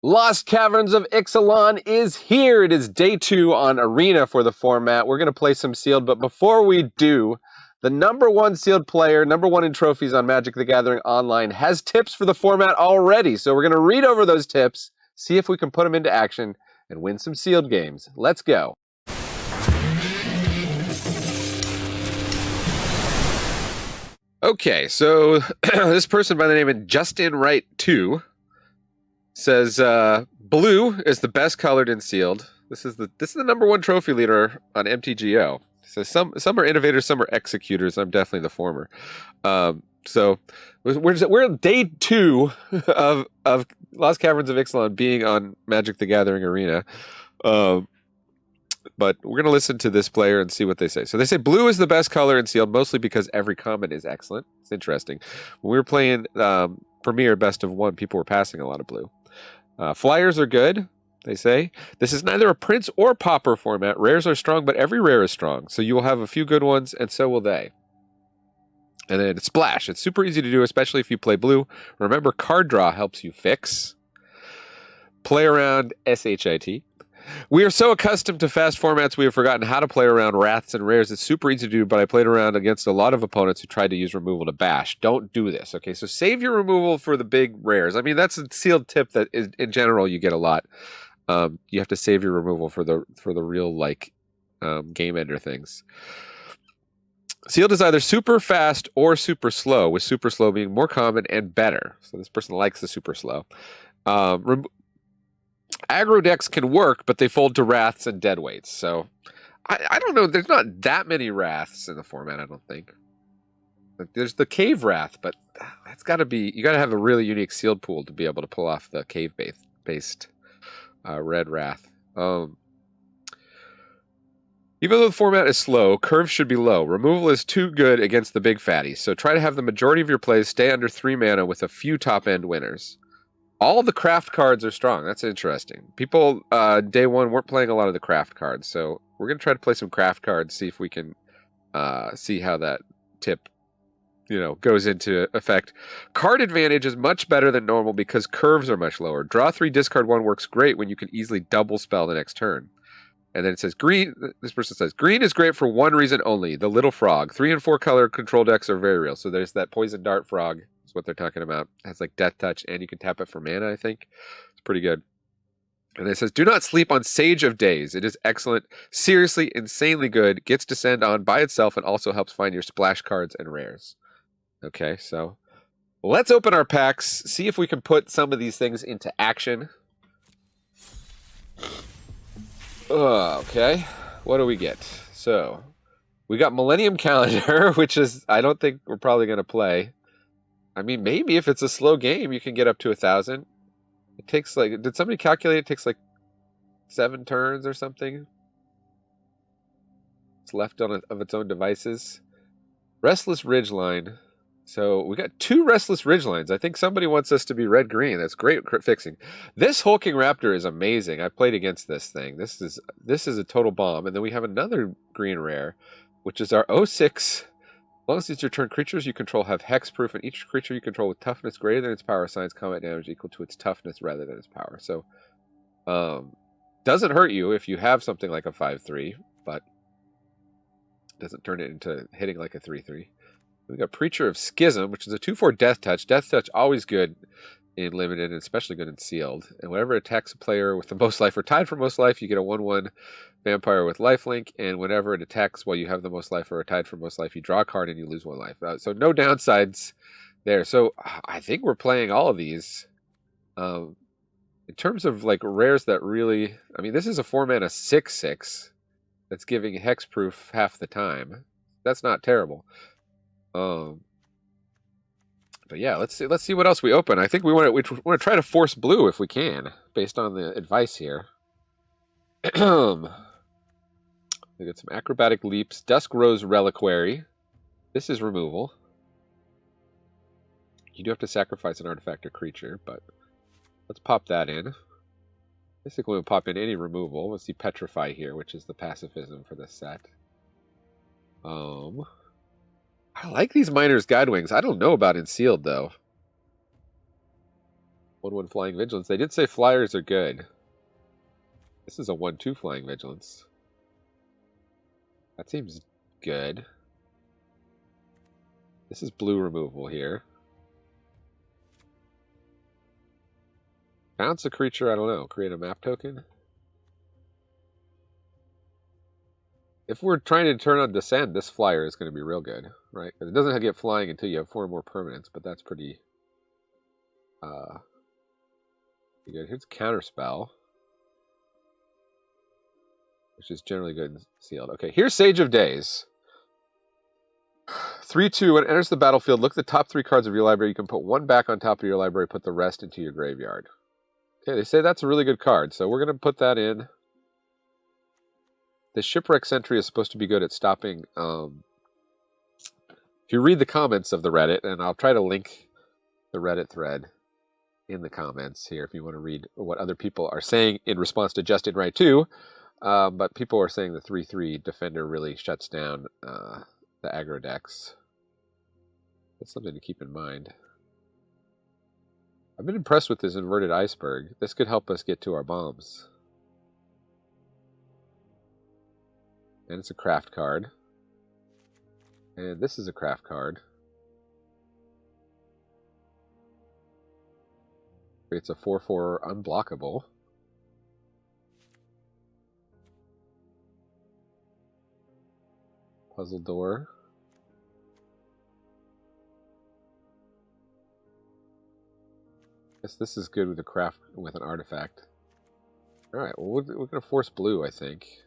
Lost Caverns of Ixalan is here. It is day 2 on Arena for the format. We're going to play some sealed, but before we do, the #1 sealed player, #1 in trophies on Magic the Gathering Online, has tips for the format already. So we're going to read over those tips, see if we can put them into action, and win some sealed games. Let's go. Okay, so this person by the name of Justin Wright 2 says blue is the best colored in sealed. This is the #1 trophy leader on MTGO. So some are innovators, some are executors. I'm definitely the former. So we're on day 2 of Lost Caverns of Ixalan being on Magic the Gathering Arena. But we're going to listen to this player and see what they say. So they say blue is the best color in sealed, mostly because every comment is excellent. It's interesting. When we were playing Premier Best of 1, people were passing a lot of blue. Flyers are good, they say. This is neither a Prince or Pauper format. Rares are strong, but every rare is strong. So you will have a few good ones, and so will they. And then Splash. It's super easy to do, especially if you play blue. Remember, card draw helps you fix. Play around SHIT. We are so accustomed to fast formats, we have forgotten how to play around wraths and rares. It's super easy to do, but I played around against a lot of opponents who tried to use removal to bash. Don't do this, okay? So save your removal for the big rares. I mean, that's a sealed tip that is, in general, you get a lot. You have to save your removal for the real, like, game ender things. Sealed is either super fast or super slow, with super slow being more common and better. So this person likes the super slow. Aggro decks can work, but they fold to wraths and deadweights. So I don't know. There's not that many wraths in the format, I don't think. Like, there's the cave wrath, but that's got to be, you got to have a really unique sealed pool to be able to pull off the cave based red wrath. Even though the format is slow, curves should be low. Removal is too good against the big fatties, so try to have the majority of your plays stay under 3 mana with a few top-end winners. All of the craft cards are strong. That's interesting. People, day 1, weren't playing a lot of the craft cards, so we're going to try to play some craft cards, see if we can see how that tip, goes into effect. Card advantage is much better than normal because curves are much lower. Draw 3, discard 1 works great when you can easily double spell the next turn. And then it says green. This person says green is great for one reason only: the little frog. 3 and 4 color control decks are very real. So there's that poison dart frog. That's what they're talking about. It has like death touch, and you can tap it for mana. I think it's pretty good. And it says do not sleep on Sage of Days. It is excellent, seriously, insanely good. Gets to send on by itself, and also helps find your splash cards and rares. Okay, so let's open our packs. See if we can put some of these things into action. Okay, what do we get? So, we got Millennium Calendar, which is, I don't think we're probably going to play. I mean, maybe if it's a slow game, you can get up to 1,000. It takes like, did somebody calculate it takes like 7 turns or something? It's left on of its own devices. Restless Ridgeline. So we got 2 Restless Ridgelines. I think somebody wants us to be red-green. That's great fixing. This Hulking Raptor is amazing. I played against this thing. This is a total bomb. And then we have another green rare, which is our 06. As long as it's your turn, creatures you control have hexproof, and each creature you control with toughness greater than its power assigns combat damage equal to its toughness rather than its power. So, doesn't hurt you if you have something like a 5/3, but doesn't turn it into hitting like a 3/3. We got Preacher of Schism, which is a 2/4 Death Touch. Death Touch always good in limited, and especially good in sealed. And whenever it attacks a player with the most life or tied for most life, you get a 1/1 vampire with lifelink. And whenever it attacks while you have the most life or are tied for most life, you draw a card and you lose 1 life. So no downsides there. So I think we're playing all of these. In terms of like rares that really, I mean, this is a 4-mana 6/6 that's giving hexproof half the time. That's not terrible. But yeah, let's see what else we open. I think we want to try to force blue if we can, based on the advice here. We got some Acrobatic Leaps, Dusk Rose Reliquary. This is removal. You do have to sacrifice an artifact or creature, but let's pop that in. Basically, we'll pop in any removal. Let's see Petrify here, which is the pacifism for this set. I like these Miner's Guidewings. I don't know about in sealed, though. 1/1 Flying Vigilance. They did say flyers are good. This is a 1/2 Flying Vigilance. That seems good. This is blue removal here. Bounce a creature, I don't know. Create a map token? If we're trying to turn on Descend, this flyer is going to be real good, right? Because it doesn't get flying until you have 4 more permanents, but that's pretty good. Here's Counterspell, which is generally good and sealed. Okay, here's Sage of Days. 3/2, when it enters the battlefield, look at the top 3 cards of your library. You can put 1 back on top of your library, put the rest into your graveyard. Okay, they say that's a really good card, so we're going to put that in. The Shipwreck Sentry is supposed to be good at stopping. If you read the comments of the Reddit, and I'll try to link the Reddit thread in the comments here if you want to read what other people are saying in response to Justin Wright 2. But people are saying the 3/3 Defender really shuts down the aggro decks. That's something to keep in mind. I've been impressed with this Inverted Iceberg. This could help us get to our bombs. And it's a craft card. And this is a craft card. It's a 4/4 unblockable. Puzzle Door. Guess this is good with a craft with an artifact. Alright, well we're gonna force blue, I think.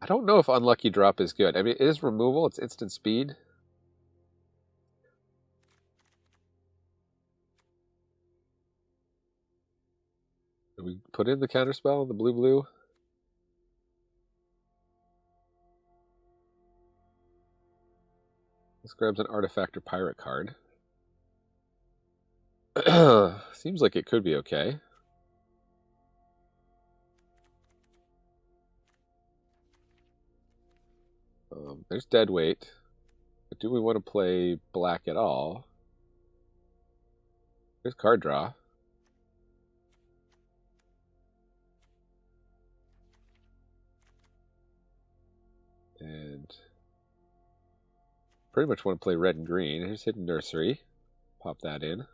I don't know if Unlucky Drop is good. I mean, it is removal, it's instant speed. Do we put in the counterspell, the blue? This grabs an artifact or pirate card. Seems like it could be okay. There's Deadweight. But do we want to play black at all? There's card draw. And pretty much want to play red and green. Here's Hidden Nursery. Pop that in.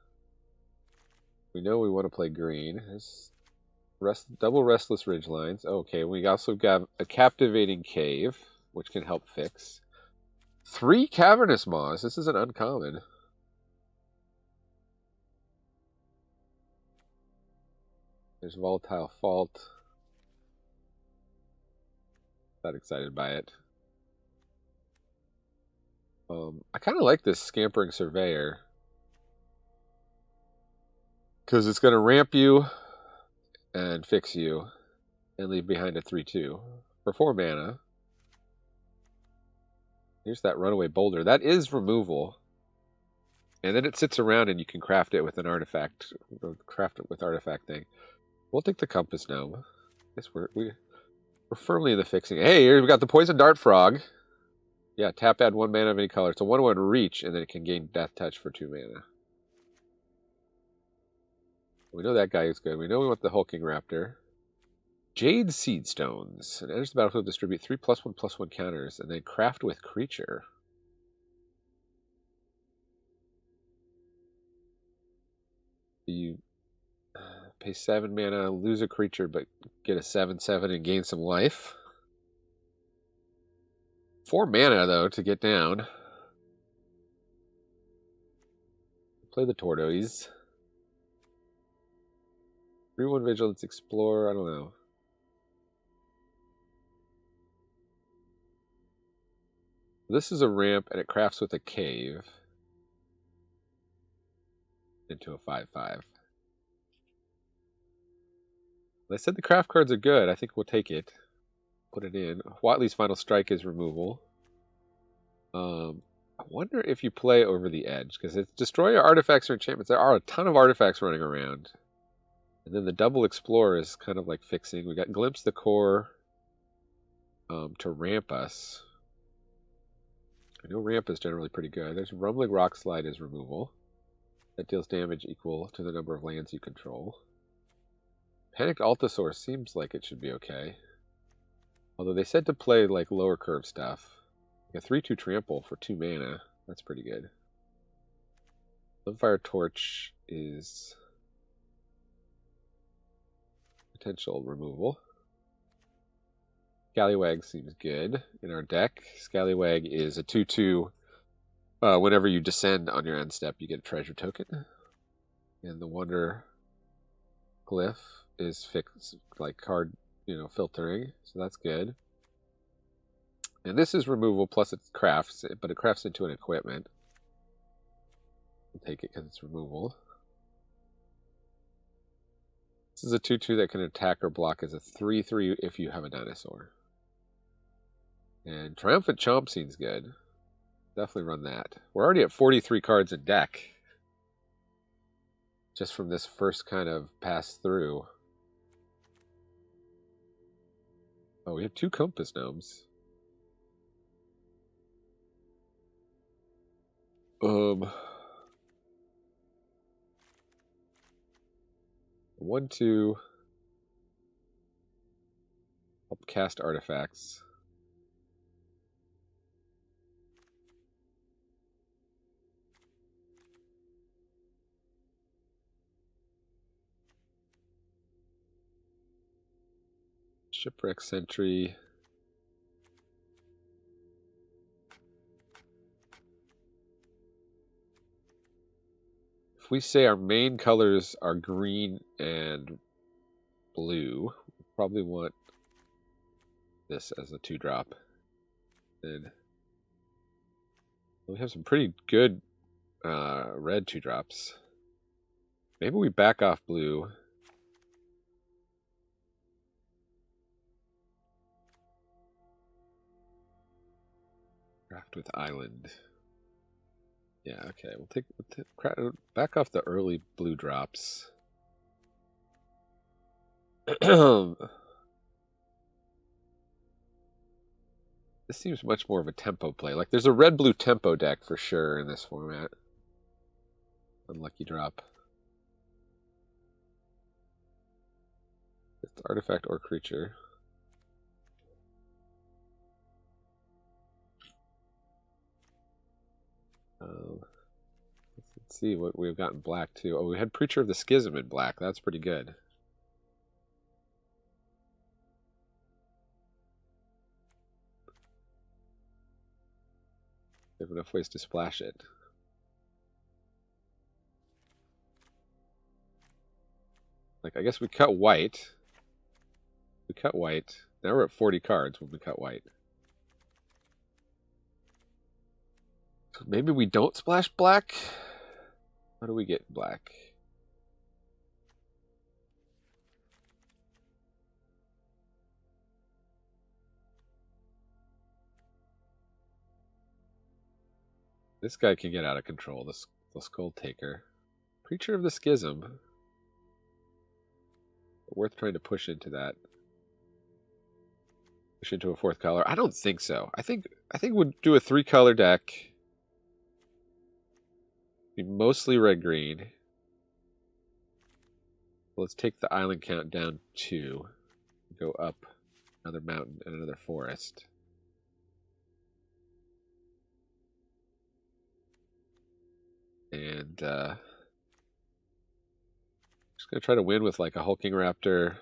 We know we want to play green. There's double Restless Ridgelines. Okay, we also got a Captivating Cave, which can help fix. 3 Cavernous Maws. This is an uncommon. There's Volatile Fault. Not excited by it. I kind of like this Scampering Surveyor. Because it's going to ramp you and fix you and leave behind a 3/2 for 4 mana. Here's that Runaway Boulder. That is removal. And then it sits around and you can craft it with an artifact. Craft it with artifact thing. We'll take the Compass Gnome. I guess we're firmly in the fixing. Hey, here we got the Poison Dart Frog. Yeah, tap, add 1 mana of any color. It's a 1/1 reach, and then it can gain Death Touch for 2 mana. We know that guy is good. We know we want the Hulking Raptor. Jade Seed Stones. And enters the battlefield, distribute 3 +1/+1 counters, and then craft with creature. You pay 7 mana, lose a creature, but get a 7/7 and gain some life. 4 mana, though, to get down. Play the Tortoise. 3/1 Vigilance, Explore, I don't know. This is a ramp, and it crafts with a cave into a 5/5. I said the craft cards are good. I think we'll take it. Put it in. Watley's Final Strike is removal. I wonder if you play Over the Edge, because it's destroy your artifacts or enchantments. There are a ton of artifacts running around. And then the double Explorer is kind of like fixing. We got Glimpse the Core to ramp us. I know ramp is generally pretty good. There's Rumbling Rock Slide as removal. that deals damage equal to the number of lands you control. Panicked Altasaur seems like it should be okay. Although they said to play like lower curve stuff. Like a 3/2 trample for 2 mana. That's pretty good. Sunfire Torch is potential removal. Scallywag seems good in our deck. Scallywag is a 2/2. Whenever you descend on your end step, you get a treasure token. And the Wonder Glyph is fixed, like card, filtering. So that's good. And this is removal plus it crafts, but it crafts into an equipment. I'll take it because it's removal. This is a 2/2 that can attack or block as a 3/3 if you have a dinosaur. And Triumphant Chomp seems good. Definitely run that. We're already at 43 cards in deck. Just from this first kind of pass through. Oh, we have 2 Compass Gnomes. 1/2. Help cast artifacts. Shipwreck Sentry. If we say our main colors are green and blue, we probably want this as a 2-drop. Then we have some pretty good red 2-drops. Maybe we back off blue. Craft with Island. Yeah, okay. We'll back off the early blue drops. This seems much more of a tempo play. Like, there's a red-blue tempo deck for sure in this format. Unlucky drop. It's artifact or creature. Let's see what we've got in black, too. Oh, we had Preacher of the Schism in black. That's pretty good. We have enough ways to splash it. Like, I guess we cut white. We cut white. Now we're at 40 cards when we cut white. So maybe we don't splash black? What do we get in black? This guy can get out of control, the Skull Taker. Preacher of the Schism. Worth trying to push into that. Push into a 4th color. I don't think so. I think we'd do a 3-color deck. Be mostly red-green. Let's take the island count down 2. Go up another mountain and another forest. And just gonna try to win with like a Hulking Raptor.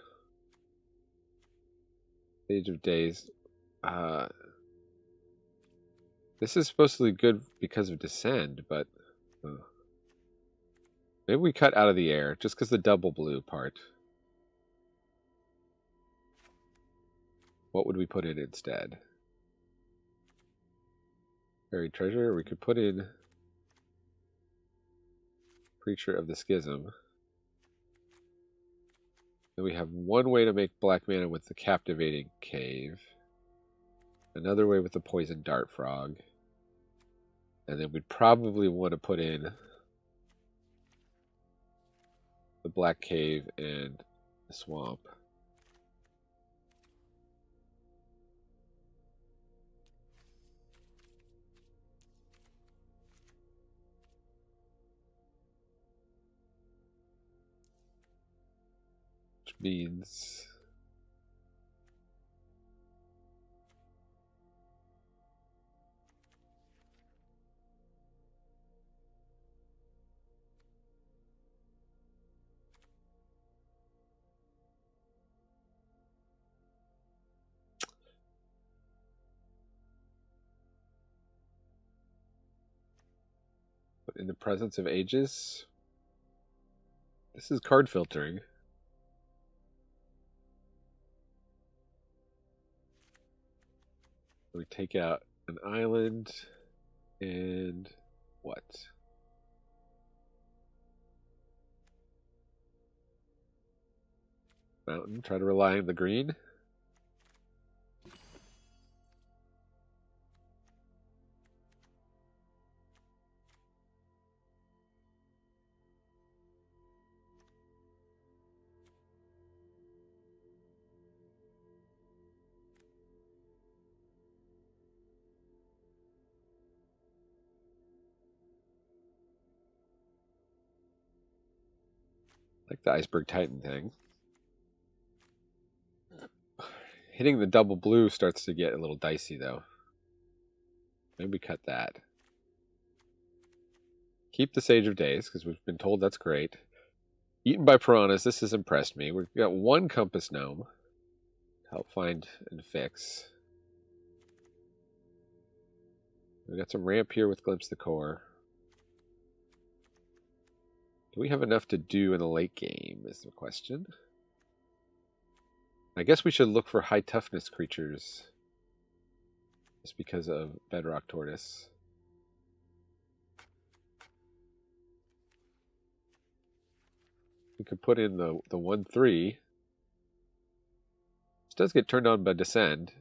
Age of Days. This is supposed to be good because of Descend, but maybe we cut out of the air just because the double blue part. What would we put in instead? Buried Treasure. We could put in Preacher of the Schism. Then we have one way to make black mana with the Captivating Cave. Another way with the Poison Dart Frog. And then we'd probably want to put in the Black Cave and the Swamp. means in the presence of ages. This is card filtering. We take out an island and what? Mountain. Try to rely on the green. Like the Iceberg Titan thing. Hitting the double blue starts to get a little dicey, though. Maybe cut that. Keep the Sage of Days, because we've been told that's great. Eaten by Piranhas, this has impressed me. We've got one Compass Gnome to help find and fix. We've got some ramp here with Glimpse the Core. Do we have enough to do in the late game, is the question. I guess we should look for high toughness creatures. Just because of Bedrock Tortoise. We could put in the 1/3. This does get turned on by Descend.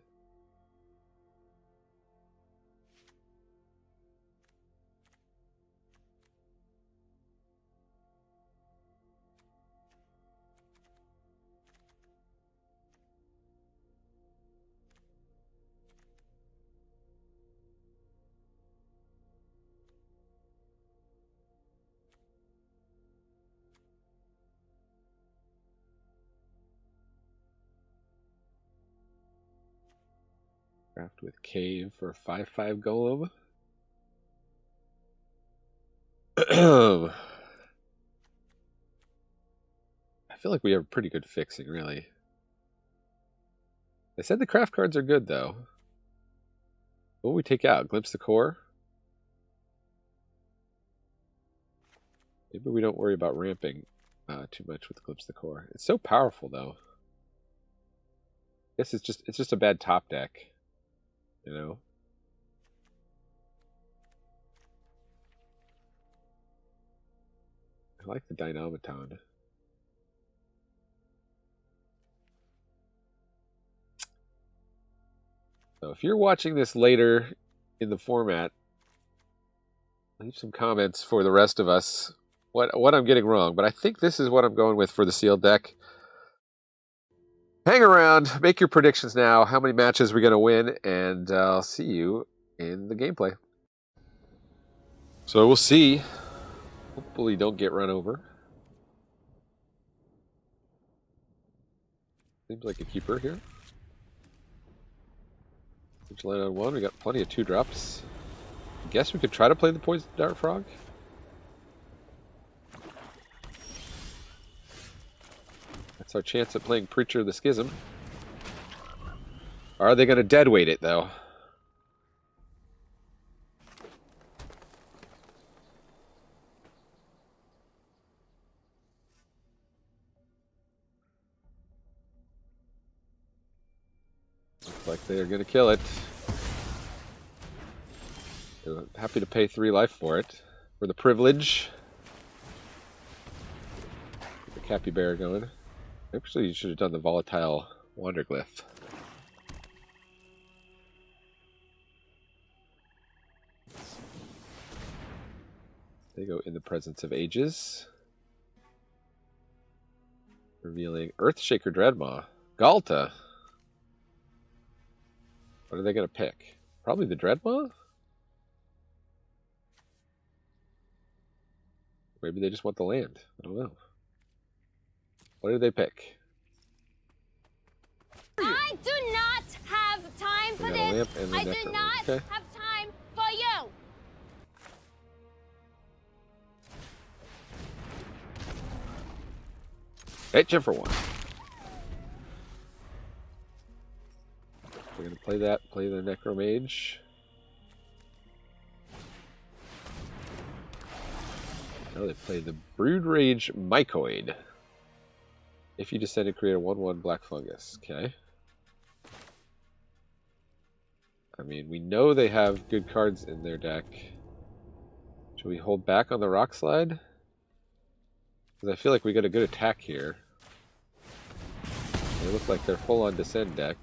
Craft with Cave for a 5/5 Golem. I feel like we have pretty good fixing, really. They said the craft cards are good, though. What will we take out? Glimpse the Core? Maybe we don't worry about ramping too much with Glimpse the Core. It's so powerful, though. I guess it's just a bad top deck, you know. I like the Dynamaton. So if you're watching this later in the format, leave some comments for the rest of us what I'm getting wrong. But I think this is what I'm going with for the sealed deck. Hang around, make your predictions now. How many matches we're going to win, and I'll see you in the gameplay. So we'll see. Hopefully don't get run over. Seems like a keeper here. Land on 1. We got plenty of 2-drops. I guess we could try to play the Poison Dart Frog. That's our chance at playing Preacher of the Schism. Are they going to deadweight it, though? Looks like they're going to kill it. They're happy to pay 3 life for it. For the privilege. Get the Capybara going. Actually, you should have done the Volatile Wanderglyph. They go in the presence of ages. Revealing Earthshaker Dreadmaw. Galta. What are they going to pick? Probably the Dreadmaw? Maybe they just want the land. I don't know. What did they pick? Lamp and the I do Necromage. not Okay. have time for you. Hit you for 1. We're gonna play that. Play the Necromage. Now they play the Brood Rage Mycoid. If you descend and create a 1/1 black fungus. Okay. I mean, we know they have good cards in their deck. Should we hold back on the Rock Slide? Because I feel like we got a good attack here. They look like they're full on descend deck.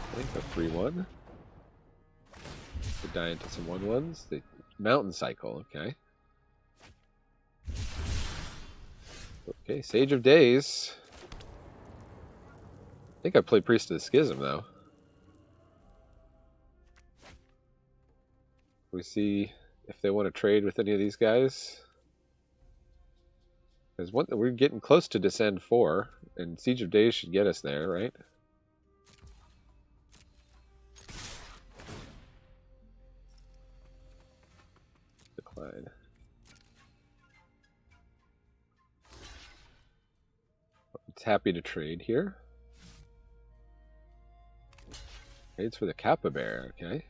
I think a 3/1. They die into some 1/1s. The Mountain Cycle, okay. Okay, Sage of Days. I think I played Priest of the Schism, though. We see if they want to trade with any of these guys. Because we're getting close to Descend 4, and Siege of Days should get us there, right? Decline. It's happy to trade here. Trades for the Kappa Bear, okay.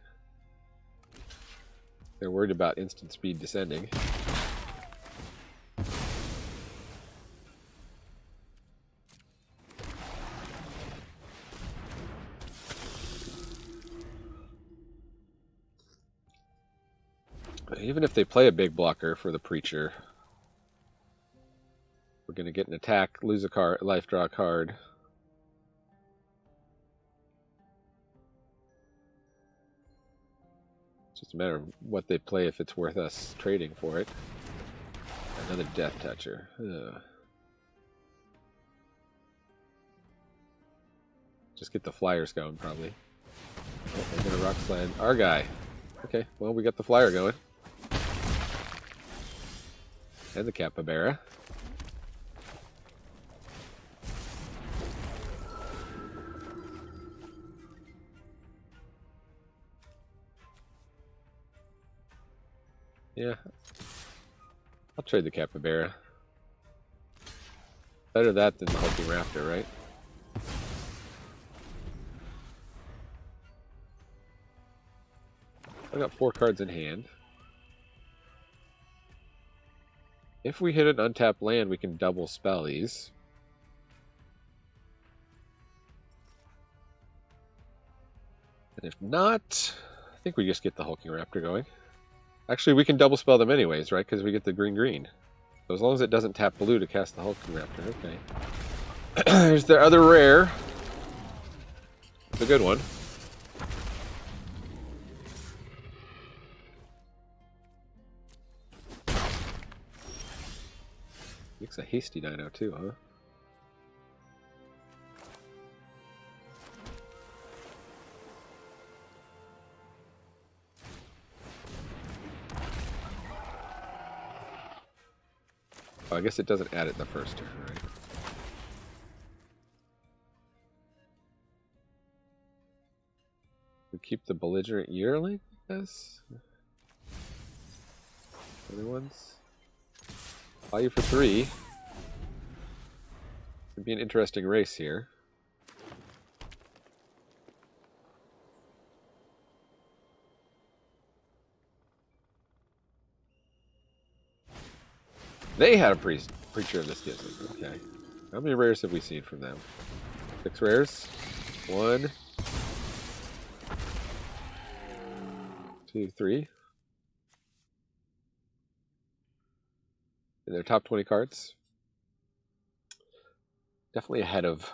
They're worried about instant speed descending. Even if they play a big blocker for the Preacher, we're going to get an attack, lose a card, life, draw a card. It's just a matter of what they play if it's worth us trading for it. Another Death Toucher. Ugh. Just get the flyers going, probably. Oh, we're going to Rock Slide our guy. Okay, well, we got the flyer going. And the Capybara. Yeah. I'll trade the Capybara. Better that than the Hulking Raptor, right? I got 4 cards in hand. If we hit an untapped land, we can double spell these. And if not, I think we just get the Hulking Raptor going. Actually, we can double spell them anyways, right? Because we get the green-green. So as long as it doesn't tap blue to cast the Hulking Raptor, okay. There's their other rare. It's a good one. Makes a hasty dino too, huh? Oh, I guess it doesn't add it the first turn, right? We keep the Belligerent Yearling, I guess? Other ones? Value for 3. Could be an interesting race here. They had a Preacher of the Schism. Okay. How many rares have we seen from them? 6 rares? 1, 2, 3. In their top 20 cards. Definitely ahead of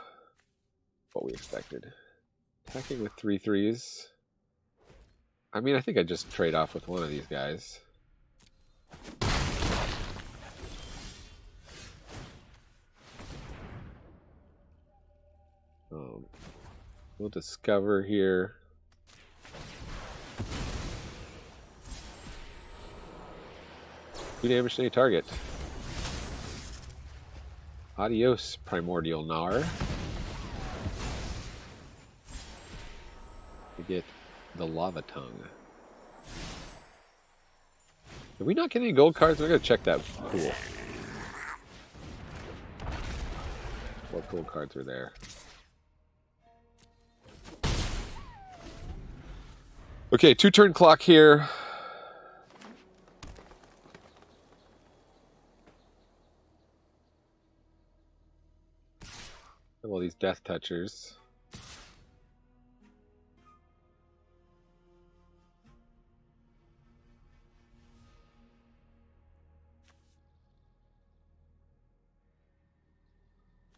what we expected. Attacking with 3 3s. I mean, I think I'd just trade off with one of these guys. We'll discover here. Two damage to any target. Adios, Primordial Gnar. We get the Lava Tongue. Did we not get any gold cards? I gotta check that pool. What gold cards are there? Okay, 2-turn clock here. All these Death Touchers.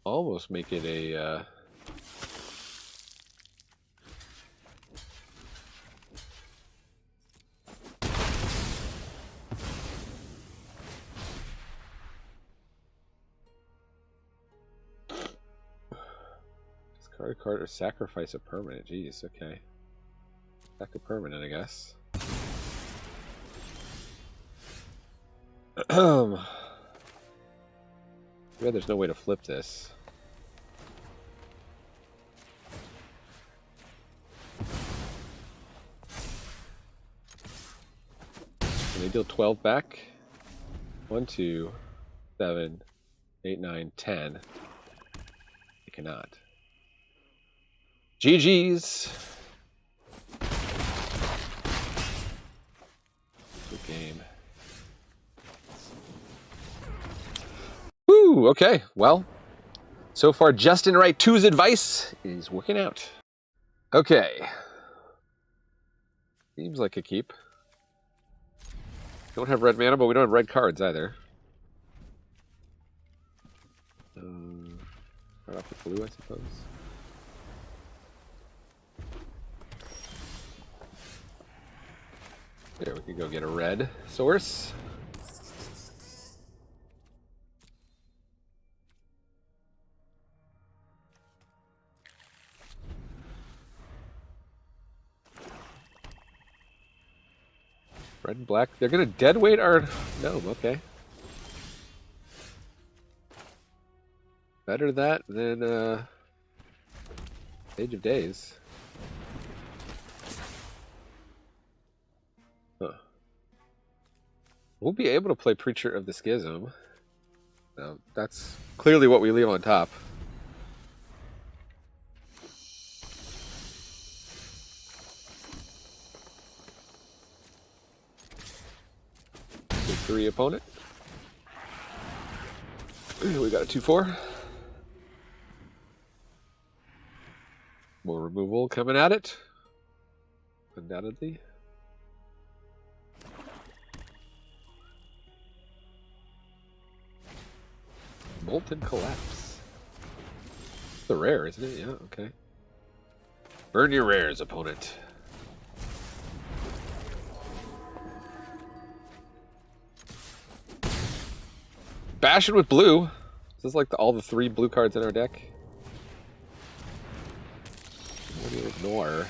Almost make it a discard a card or sacrifice a permanent. Jeez, okay. Back to permanent, I guess. Yeah, there's no way to flip this. Can they deal 12 back? 1, 2, 7, 8, 9, 10. They cannot. GG's. Good game. Woo! Okay, well, so far Justin Wright 2's advice is working out. Okay. Seems like a keep. Don't have red mana, but we don't have red cards either. Start off with blue, I suppose. There, we could go get a red source. Red and black. They're going to deadweight our gnome. Okay. Better that than Age of Days. Huh. We'll be able to play Preacher of the Schism. Now, that's clearly what we leave on top. Big 3 opponent. We got a 2/4. More removal coming at it. Undoubtedly. Molten Collapse. It's a rare, isn't it? Yeah, okay. Burn your rares, opponent. Bashing with blue. This is like all the 3 blue cards in our deck. What do you ignore?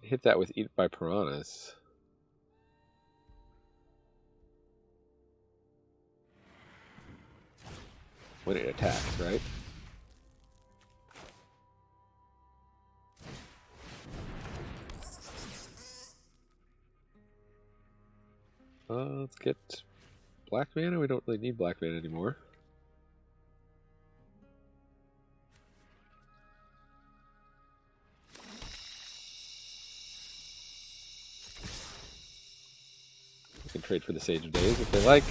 Hit that with Eat by Piranhas. When it attacks, right? Let's get black mana. We don't really need black mana anymore. We can trade for the Sage of Days if they like.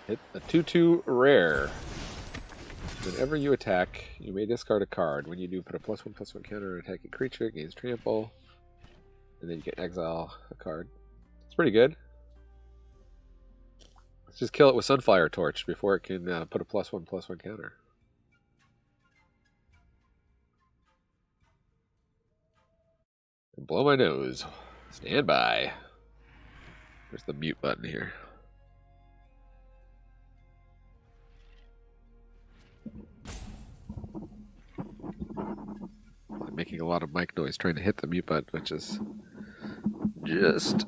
Hit a 2/2 rare. Whenever you attack, you may discard a card. When you do, put a +1/+1 counter on attacking creature. It gains trample. And then you can exile a card. It's pretty good. Let's just kill it with Sunfire Torch before it can put a +1/+1 counter. Blow my nose. Stand by. Where's the mute button here? I'm making a lot of mic noise trying to hit the mute button, which is just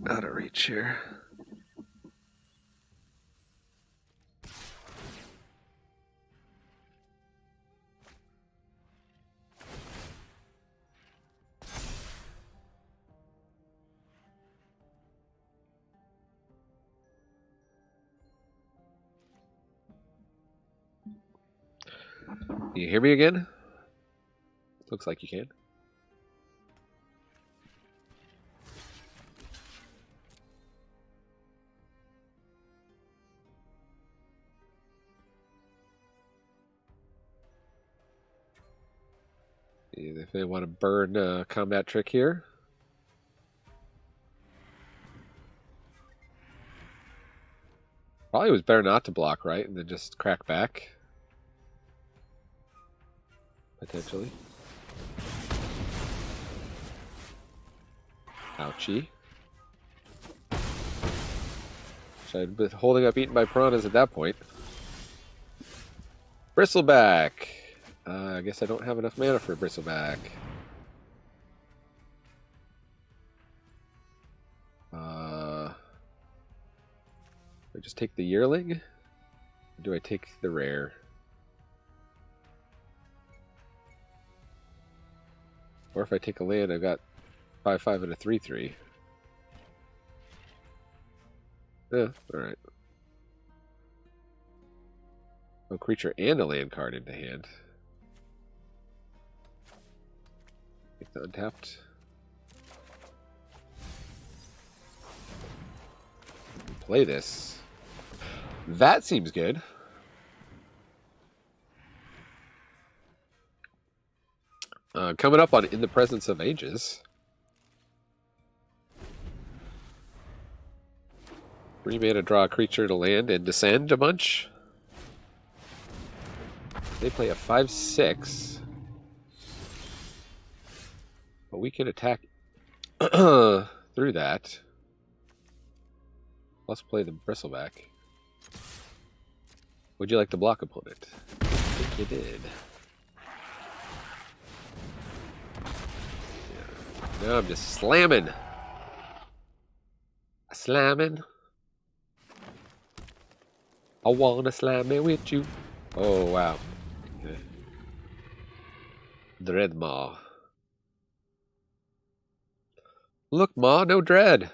out of reach here. Can you hear me again? Looks like you can. If they want to burn combat trick here. Probably was better not to block, right? And then just crack back. Potentially. Ouchie. Should have been holding up eaten by piranhas at that point. Bristleback. I guess I don't have enough mana for a Bristleback. Do I just take the yearling? Or do I take the rare? Or if I take a land, I've got 5/5 and a 3/3. Yeah, alright. A creature and a land card into hand. Take the untapped. Play this. That seems good. Coming up on In the Presence of Ages. 3 mana, draw a creature to land and descend a bunch. They play a 5/6. But we can attack through that. Let's play the Bristleback. Would you like to block opponent? I think you did. Yeah. No, I'm just slamming. Slamming. I wanna slam it with you. Oh, wow. Okay. Dreadmaw. Look, Ma, no dread.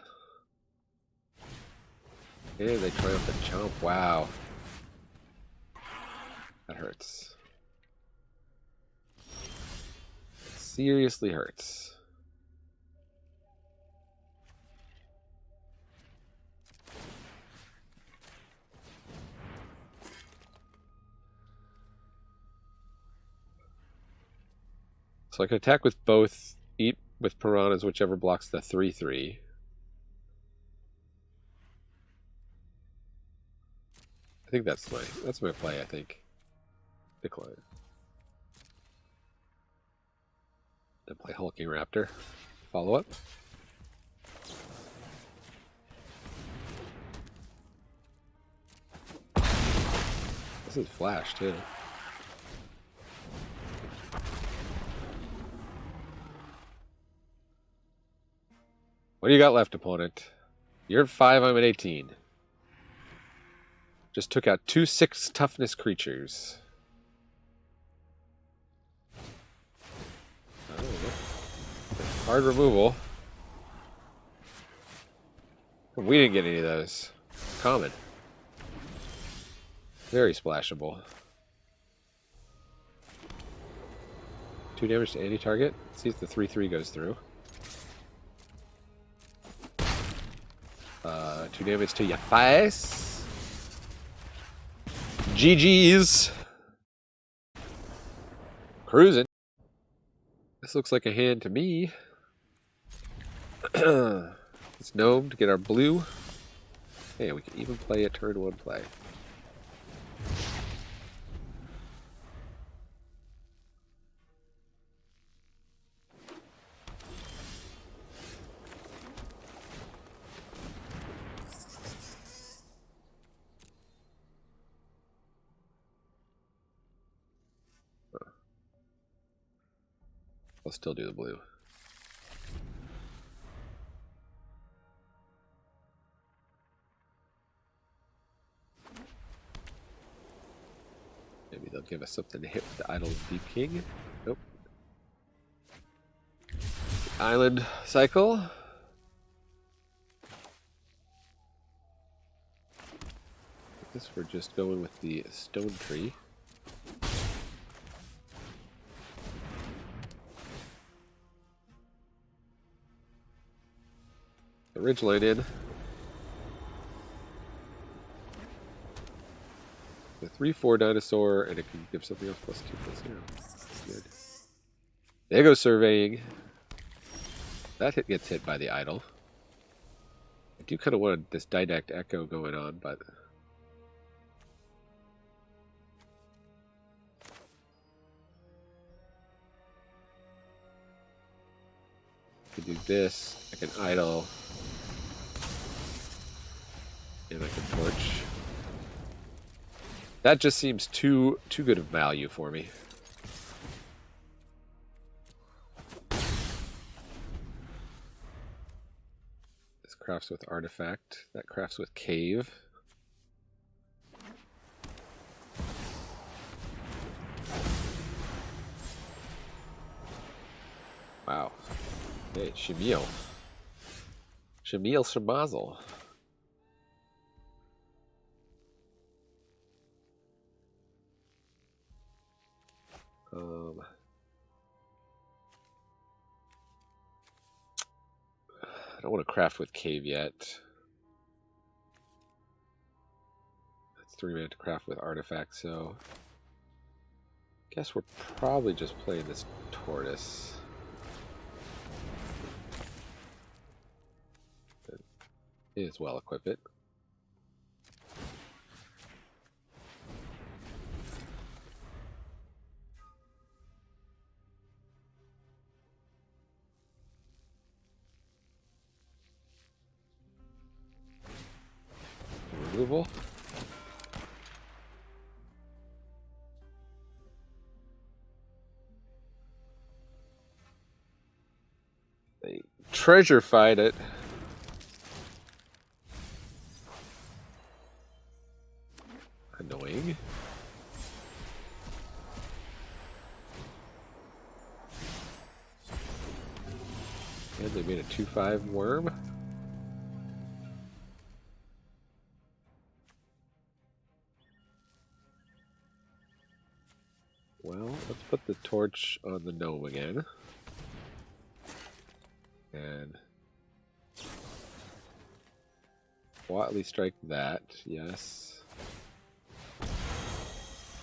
Yeah, they triumphant chomp. Wow. That hurts. Seriously hurts. So I can attack with both, eat with piranhas, whichever blocks the 3/3. I think that's my play, I think. Decline. Then play Hulking Raptor. Follow up. This is flash too. What do you got left, opponent? You're at 5, I'm at 18. Just took out 2 6 toughness creatures. Hard removal. We didn't get any of those. Common. Very splashable. 2 damage to any target. Let's see if the 3/3 goes through. 2 damage to your face. GG's. Cruising. This looks like a hand to me. It's gnome to get our blue. Hey, we can even play a turn 1 play. we'll still do the blue. Maybe they'll give us something to hit with the Idol of Deep King. Nope. Island cycle. I guess we're just going with the stone tree. The ridgeline in. The 3/4 dinosaur, and it can give something else +2/0. Good. There goes surveying. That gets hit by the idol. I do kind of want this Didact Echo going on, but I can do this. I can idle, and I can torch. That just seems too good of value for me. This crafts with artifact. That crafts with cave. Wow. Hey, Shamil. Shamil Shamazel. I don't want to craft with cave yet. That's 3 mana to craft with artifact, so I guess we're probably just playing this tortoise. May as well equip it. Removal. They treasure fight it. Annoying. And they made a 2/5 worm. Well, let's put the torch on the gnome again. And Watley strike that, yes.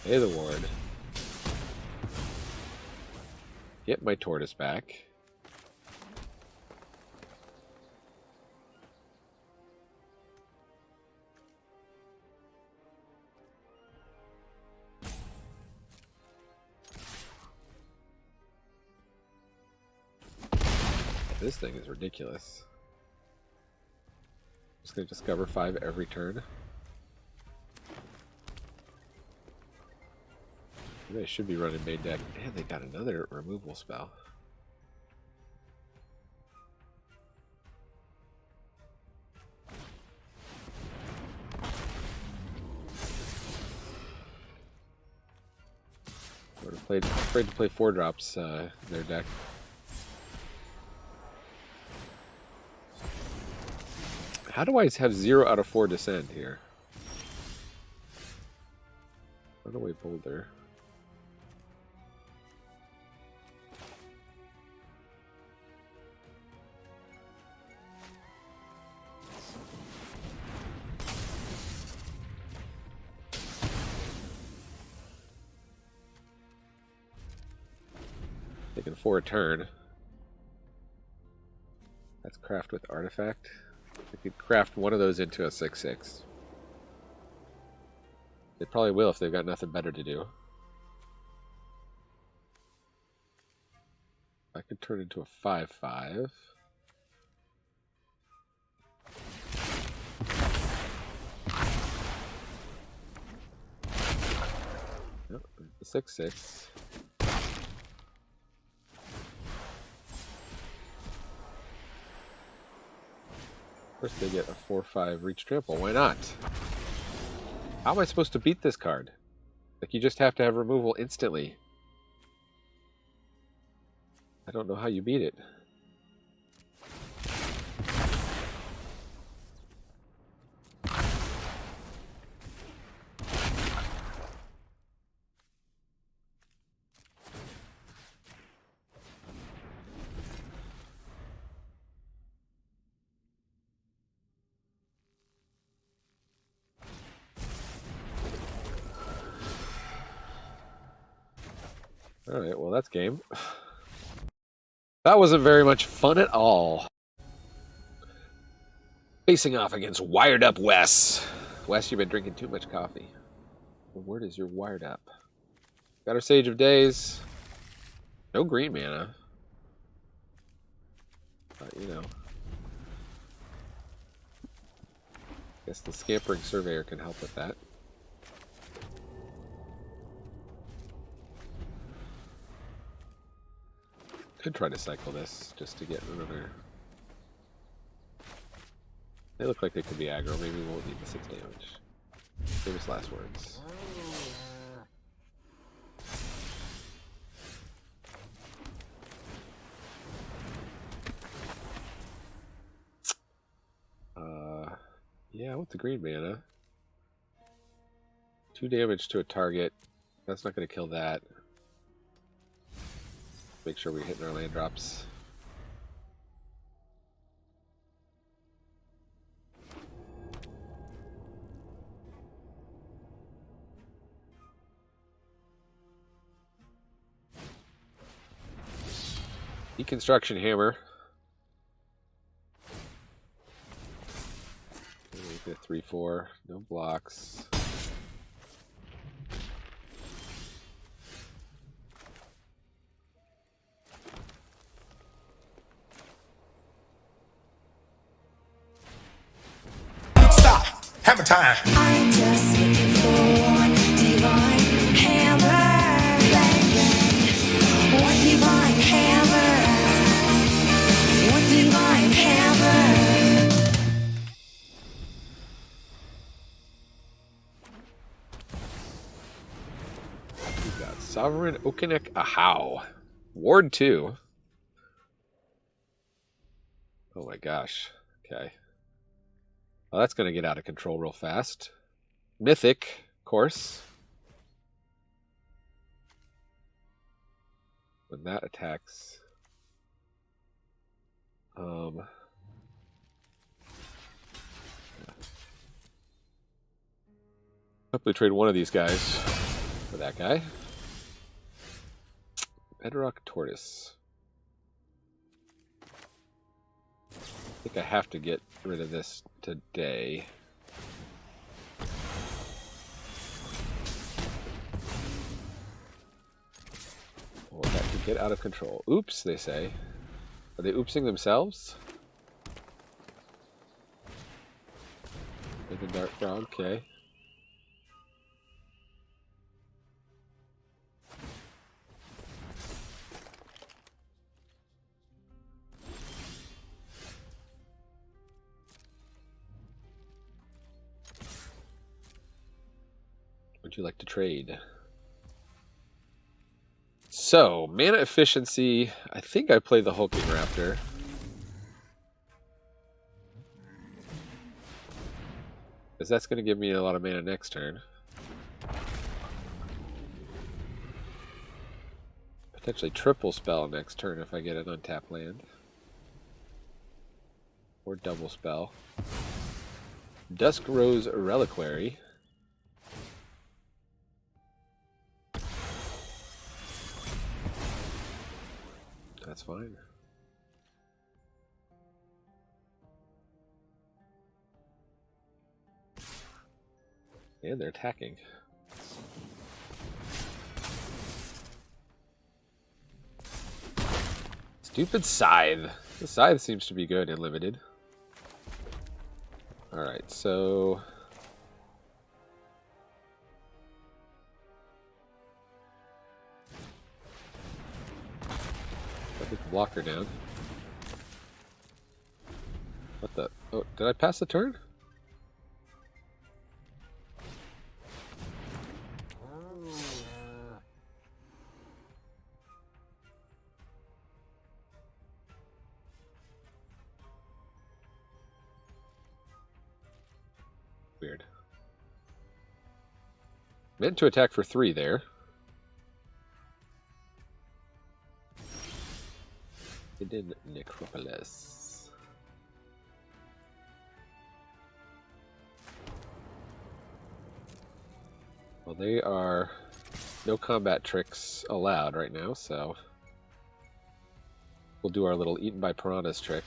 Hey, the ward. Get my tortoise back. This thing is ridiculous. Just gonna discover 5 every turn. They should be running main deck. Man, they got another removal spell. We're afraid to play 4-drops in their deck. How do I have 0 out of 4 descend here? Run away boulder. Taking 4 a turn. That's craft with artifact. I could craft one of those into a 6/6. They probably will if they've got nothing better to do. I could turn into a 5/5. Nope, the 6/6. First they get a 4/5 reach trample. Why not? How am I supposed to beat this card? Like, you just have to have removal instantly. I don't know how you beat it. Alright, well that's game. That wasn't very much fun at all. Facing off against Wired Up Wes. Wes, you've been drinking too much coffee. What word is your Wired Up? Got our Sage of Days. No green mana. But, you know. Guess the Scampering Surveyor can help with that. Could try to cycle this just to get another. They look like they could be aggro. Maybe we won't need the 6 damage. Famous last words. Yeah, with the green mana. 2 damage to a target. That's not going to kill that. Make sure we're hitting our land drops. Deconstruction Hammer. Make it 3/4. No blocks. Hammer time. I'm just looking for one divine hammer. Bang, bang. One divine hammer. One divine hammer. We've got Sovereign Okinek Ahau. Ward 2. Oh my gosh. Okay. Well, that's going to get out of control real fast. Mythic, of course. When that attacks... Hopefully trade one of these guys for that guy. Bedrock Tortoise. I think I have to get rid of this today. Oh, that could get out of control. Oops, they say. Are they oopsing themselves? Like a dark brown, okay. Would you like to trade? So, mana efficiency. I think I played the Hulking Raptor. Because that's going to give me a lot of mana next turn. Potentially triple spell next turn if I get an untapped land. Or double spell. Dusk Rose Reliquary. That's fine. And they're attacking. Stupid Scythe. The Scythe seems to be good and limited. Alright, so... I put the blocker down. What the? Oh, Did I pass the turn? Weird. Meant to attack for 3 there. Hidden Necropolis. Well, they are no combat tricks allowed right now, so we'll do our little eaten by piranhas trick.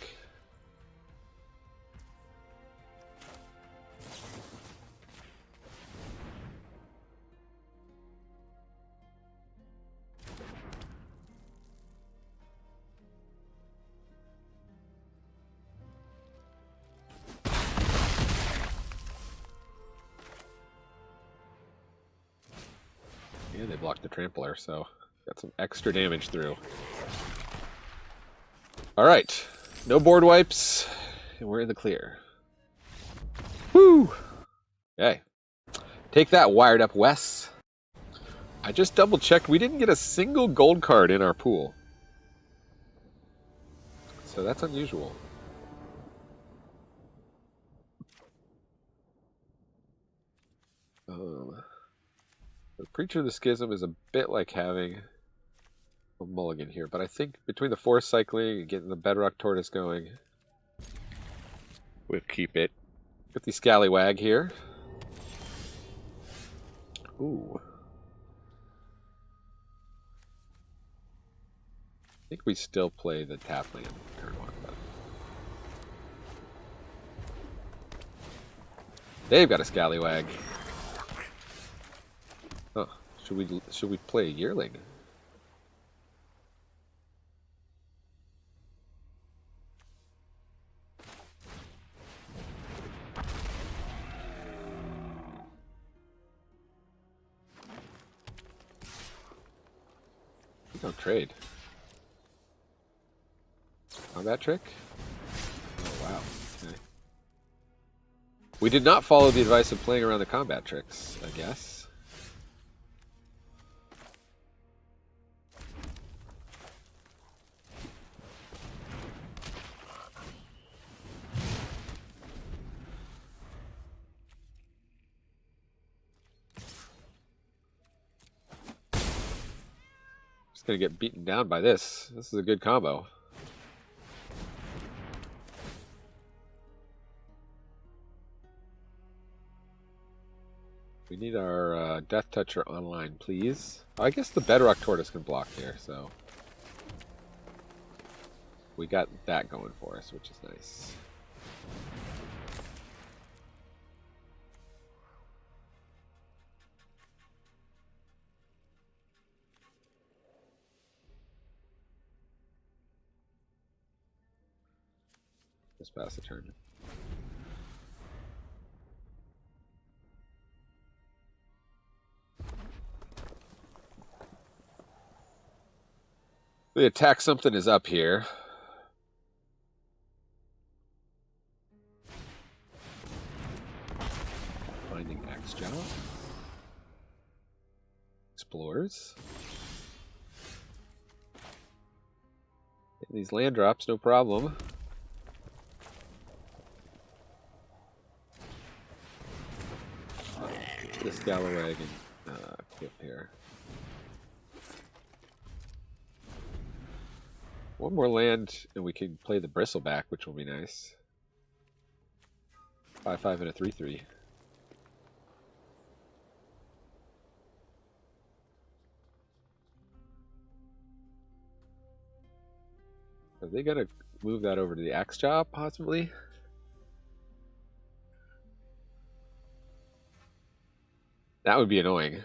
And they blocked the trampler, so got some extra damage through. Alright, no board wipes, and we're in the clear. Woo! Okay. Take that, Wired Up Wes. I just double checked, we didn't get a single gold card in our pool. So that's unusual. The Preacher of the Schism is a bit like having a mulligan here, but I think between the force cycling and getting the Bedrock Tortoise going, we'll keep it. Get the Scallywag here. Ooh. I think we still play the tap land turn 1, but they've got a Scallywag. Oh, should we play a Yearling? We don't trade. Combat trick? Oh wow. Okay. We did not follow the advice of playing around the combat tricks, I guess. Just gonna get beaten down by this. This is a good combo. We need our Death Toucher online, please. I guess the Bedrock Tortoise can block here, so we got that going for us, which is nice. Just pass the turn. The attack something is up here. Finding Axe Job. Explores. Getting these land drops, no problem. This Scallywag and equip here. One more land, and we can play the Bristleback, which will be nice. 5/5 and a 3/3. Are they gonna move that over to the Axe Job, possibly? That would be annoying.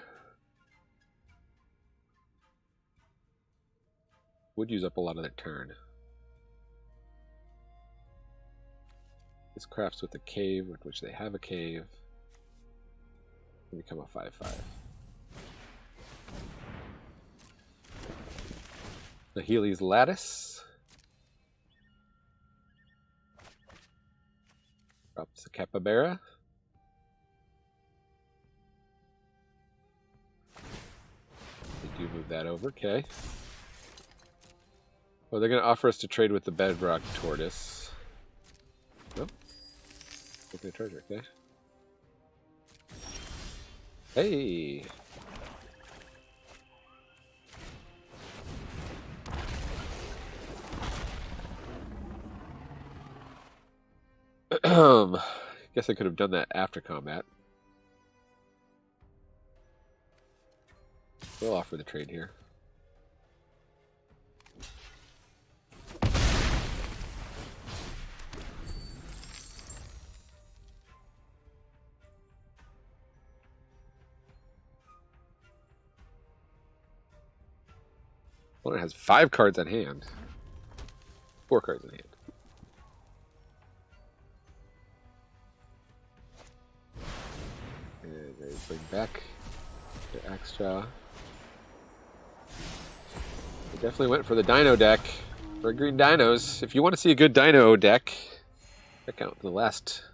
Would use up a lot of their turn. This crafts with a cave, with which they have a cave. Become a 5/5. The Healy's Lattice. Drops the capybara. They do move that over, okay. Well, they're going to offer us to trade with the bedrock tortoise. Nope. Open a treasure, okay. Hey! Guess I could have done that after combat. We'll offer the trade here. Opponent has 5 cards on hand. 4 cards in hand. And they bring back the extra. They definitely went for the dino deck. For green dinos. If you want to see a good dino deck, check out the last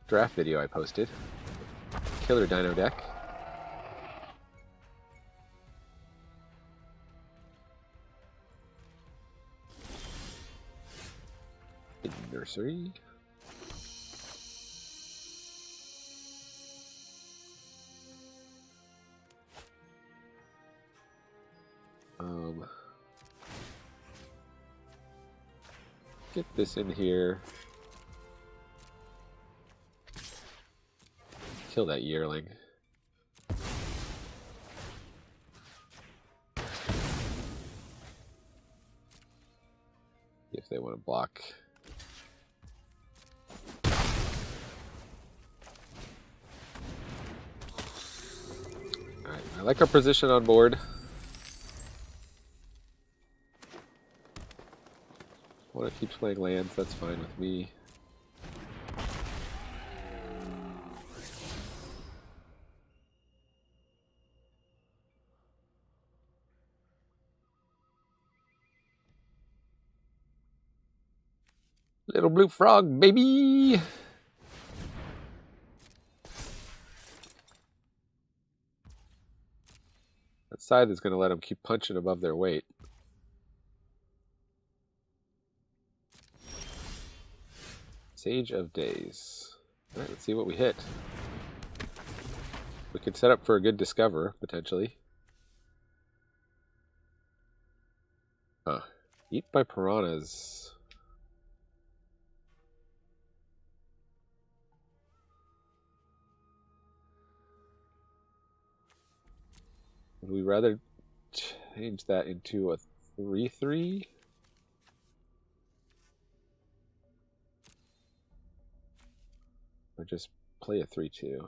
draft video I posted. Killer dino deck. Nursery. Get this in here. Kill that yearling. If they want to block. Alright, I like our position on board. Opponent keeps playing lands, that's fine with me. Little blue frog, baby! That side is going to let them keep punching above their weight. Sage of Days. Alright, let's see what we hit. We could set up for a good discover, potentially. Huh. Eat by piranhas. Would we rather change that into a 3/3? Or just play a 3/2?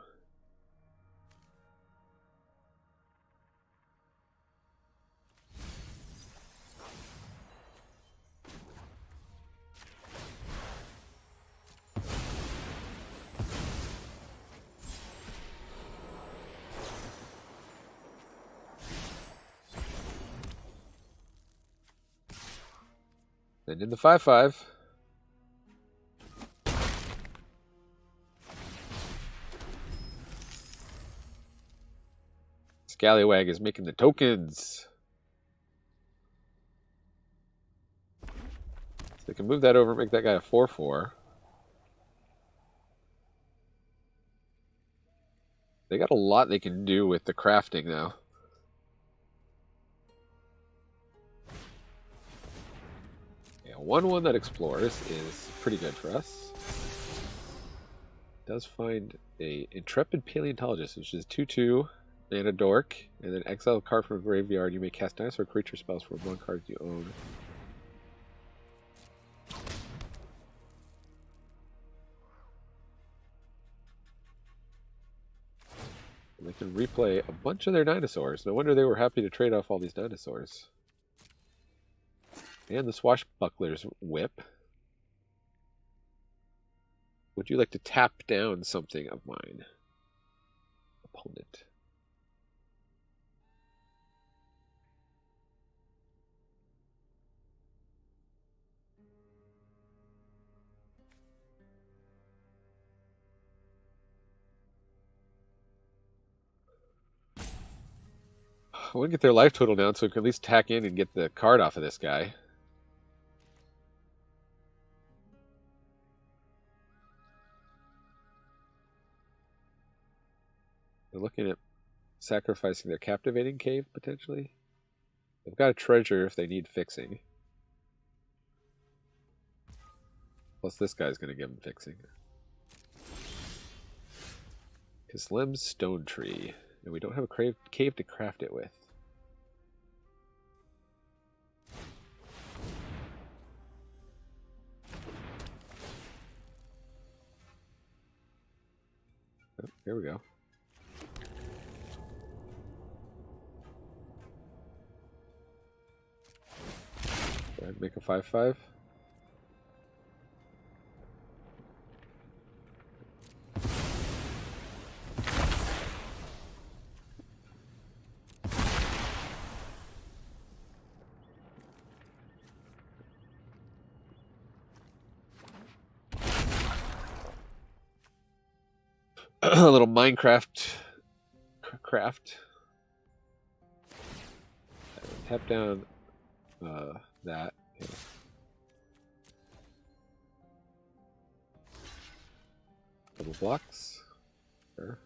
And in the 5/5. Scallywag is making the tokens. So they can move that over and make that guy a 4/4. They got a lot they can do with the crafting now. Yeah, 1/1 that explores is pretty good for us. Does find a Intrepid Paleontologist, which is 2/2 and a dork, and then exile a card from a graveyard. You may cast dinosaur creature spells from 1 card you own. And they can replay a bunch of their dinosaurs. No wonder they were happy to trade off all these dinosaurs. And the Swashbuckler's Whip. Would you like to tap down something of mine, opponent? I want to get their life total down so we can at least tack in and get the card off of this guy. They're looking at sacrificing their captivating cave, potentially. They've got a treasure if they need fixing. Plus this guy's going to give them fixing. Kislem's Stone Tree. And we don't have a cave to craft it with. Oh, here we go. Go ahead and make a 5/5. A little Minecraft craft. Tap down that. Okay. Double blocks. Sure.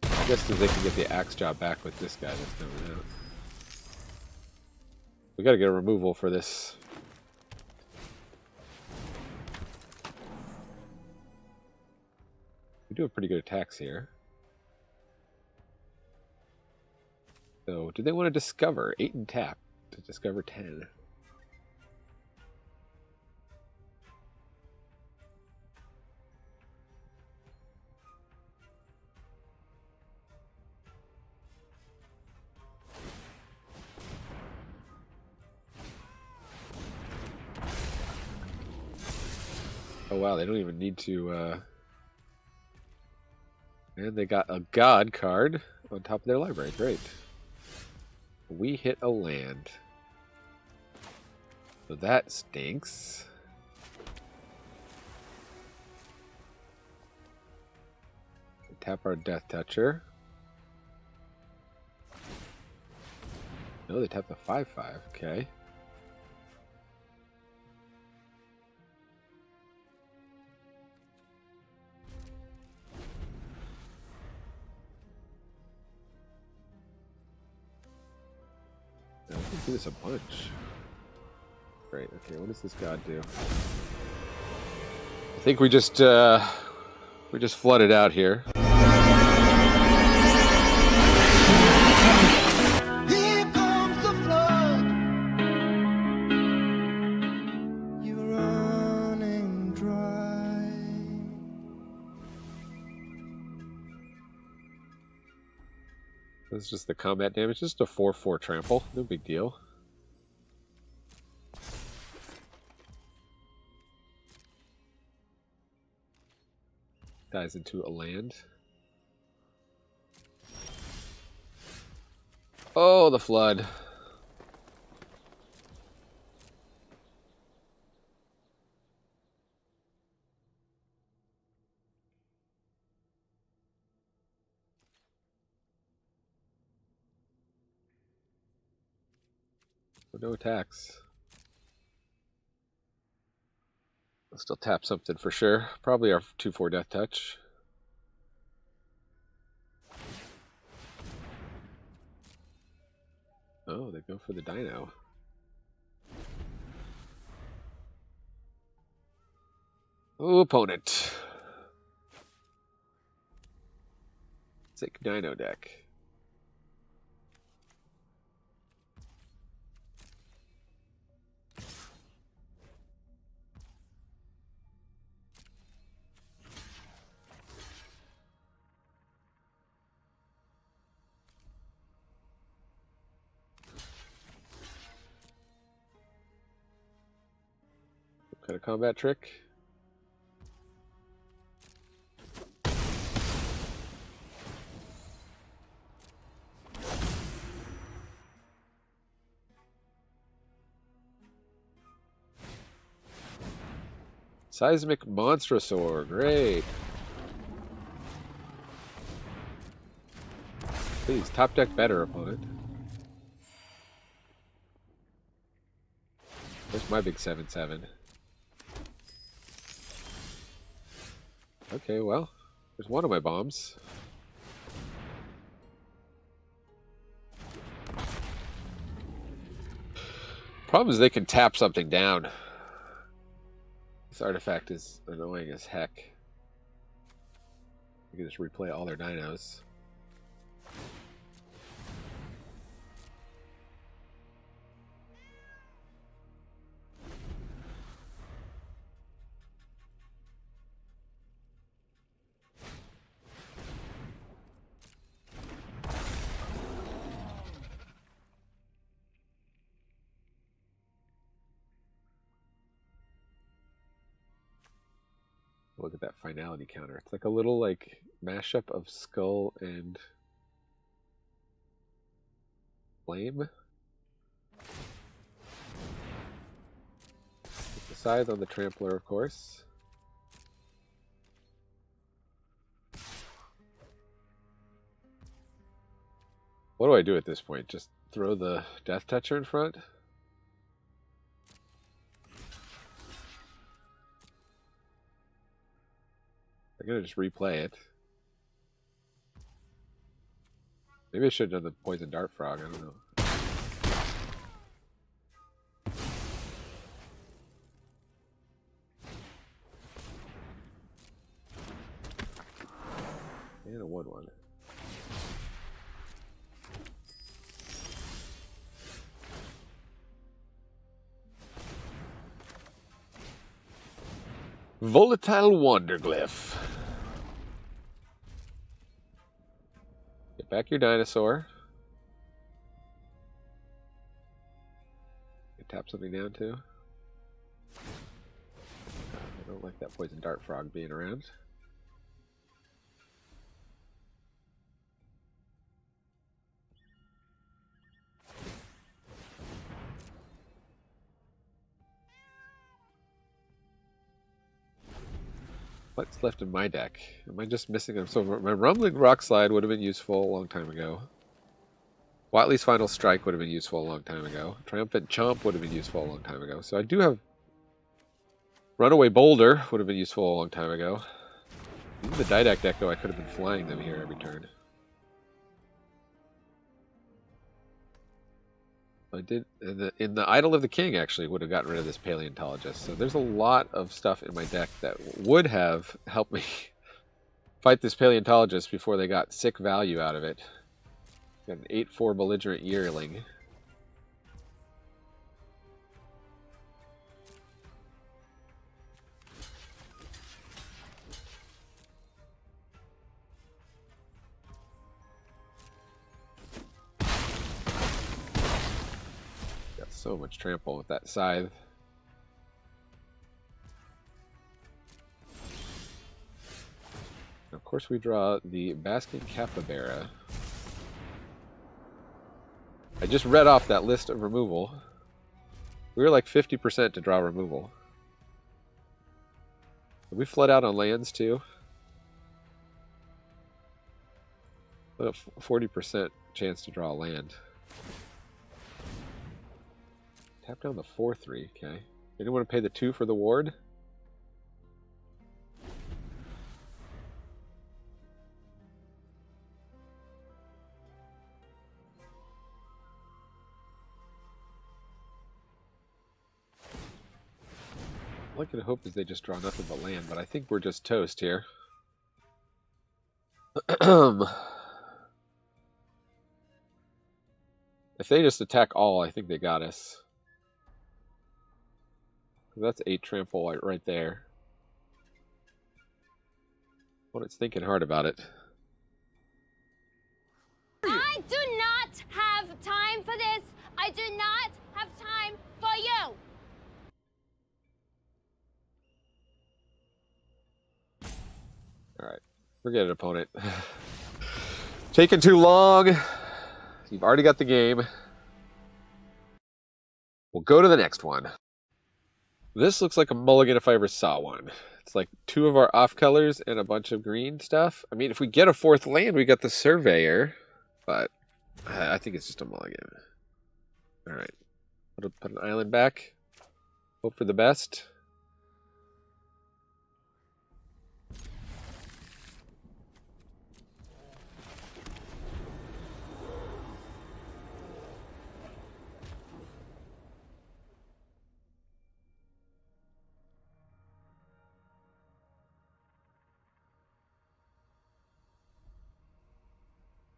I guess they can get the axe job back with this guy that's coming out. We gotta get a removal for this. We do have pretty good attacks here. So, do they want to discover? 8 and tap to discover 10. Oh wow, they don't even need to... And they got a god card on top of their library. Great. We hit a land. So that stinks. We tap our Death Toucher. No, they tap the 5/5. Okay. I can do this a bunch. Great. Okay, what does this god do? I think we just flooded out here. Here comes the flood. You're running dry. This is just the combat damage. Just a 4/4 trample. No big deal. Dies into a land. Oh, the flood. No attacks. I'll still tap something for sure. Probably our 2/4 Death Touch. Oh, they go for the dino. Oh, opponent. Sick dino deck. Kind of combat trick. Seismic Monstrosaur, great. Please, top deck better, opponent. Where's my big 7/7? Okay, well, there's one of my bombs. Problem is they can tap something down. This artifact is annoying as heck. You can just replay all their dinos. Look at that finality counter. It's like a little like mashup of Skull and Flame. With the scythe on the trampler, of course. What do I do at this point? Just throw the Death Toucher in front? I'm gonna just replay it. Maybe I should have done the Poison Dart Frog, I don't know. And a 1/1. Volatile Wanderglyph. Get back your dinosaur. You tap something down too. I don't like that Poison Dart Frog being around. What's left in my deck? Am I just missing them? So my Rumbling Rock Slide would have been useful a long time ago. Watley's Final Strike would have been useful a long time ago. Triumphant Chomp would have been useful a long time ago. So I do have... Runaway Boulder would have been useful a long time ago. Even the Didact deck, though, I could have been flying them here every turn. I did in the Idol of the King actually would have gotten rid of this Paleontologist. So there's a lot of stuff in my deck that would have helped me fight this Paleontologist before they got sick value out of it. Got an 8/4 Belligerent Yearling. So much trample with that scythe. Of course we draw the Basking Capybara. I just read off that list of removal. We were like 50% to draw removal. Did we flood out on lands too? What a 40% chance to draw a land. Tap down the 4/3, okay. Anyone want to pay the 2 for the ward? All I could hope is they just draw nothing but land, but I think we're just toast here. If they just attack all, I think they got us. That's 8 trample right there. Well, it's thinking hard about it. I do not have time for this. I do not have time for you. Alright. Forget it, opponent. Taking too long. You've already got the game. We'll go to the next one. This looks like a mulligan if I ever saw one. It's like 2 of our off colors and a bunch of green stuff. I mean, if we get a 4th land, we got the Surveyor. but I think it's just a mulligan. All right, put an island back. Hope for the best.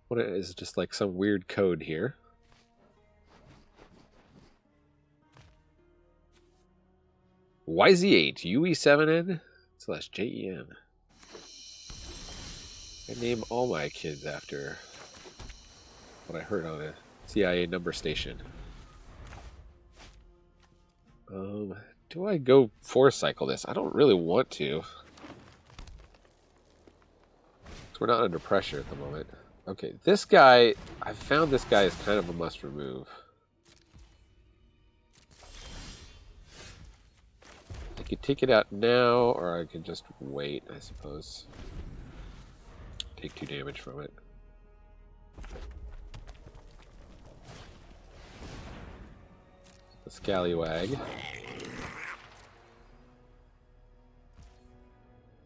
What is just like some weird code here. YZ8 UE7N/JEM. I name all my kids after what I heard on a CIA number station. Do I go force cycle this? I don't really want to. We're not under pressure at the moment. Okay, this guy, I found this guy is kind of a must remove. I could take it out now, or I could just wait, I suppose. Take 2 damage from it. The Scallywag.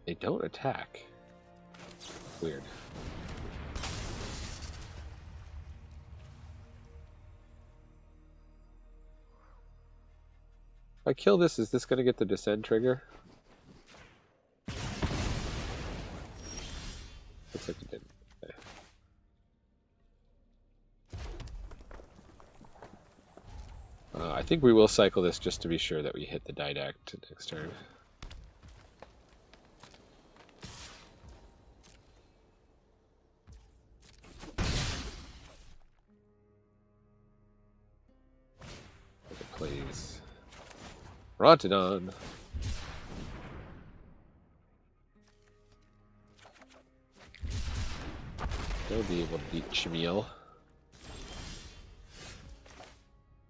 They don't attack. Weird. If I kill this, is this going to get the descend trigger? Looks like it didn't. Okay. I think we will cycle this just to be sure that we hit the Didact next turn. Please. Rontodon. They'll be able to beat Chmeal.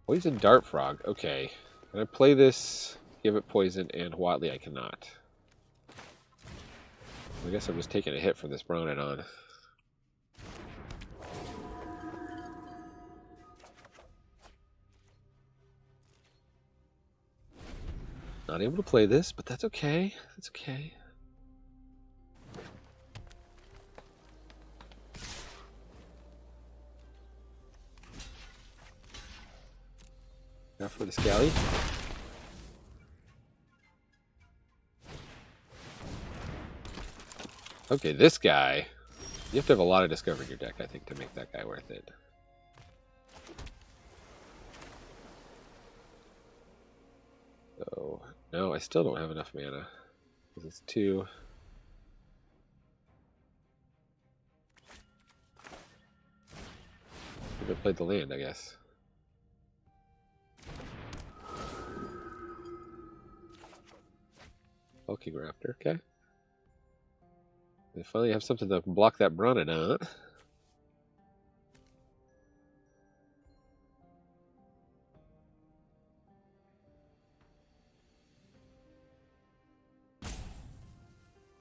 Poison Dart Frog. Okay. Can I play this, give it poison, and Watley I cannot? I guess I'm just taking a hit from this Bronodon. Not able to play this, but that's okay. That's okay. Now for the Scally. Okay, this guy. You have to have a lot of Discover in your deck, I think, to make that guy worth it. So, no, I still don't have enough mana. Because it's 2. I could have played the land, I guess. Hulking Raptor, okay. They finally have something that can block that Bronodon.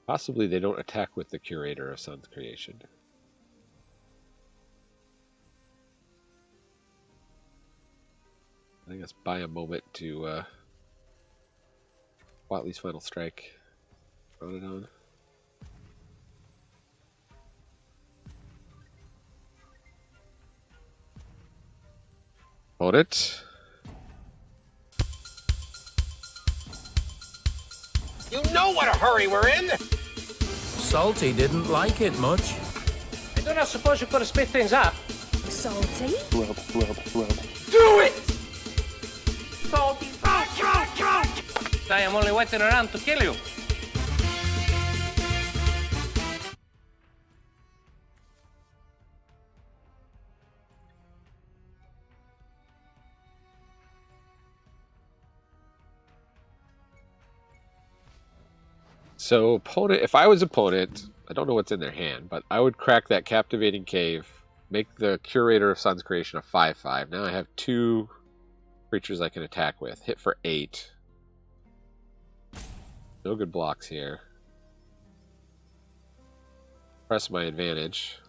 Possibly they don't attack with the Curator of Sun's Creation. I guess buy a moment to Watley's Final Strike. Bronodon. Hold it. You know what a hurry we're in! Salty didn't like it much. I do not suppose you could have split things up. Salty? Rub. Do it! Salty. I am only waiting around to kill you. So opponent, if I was opponent, I don't know what's in their hand, but I would crack that Captivating Cave, make the Curator of Sun's Creation a 5/5. Now I have 2 creatures I can attack with. Hit for 8. No good blocks here. Press my advantage.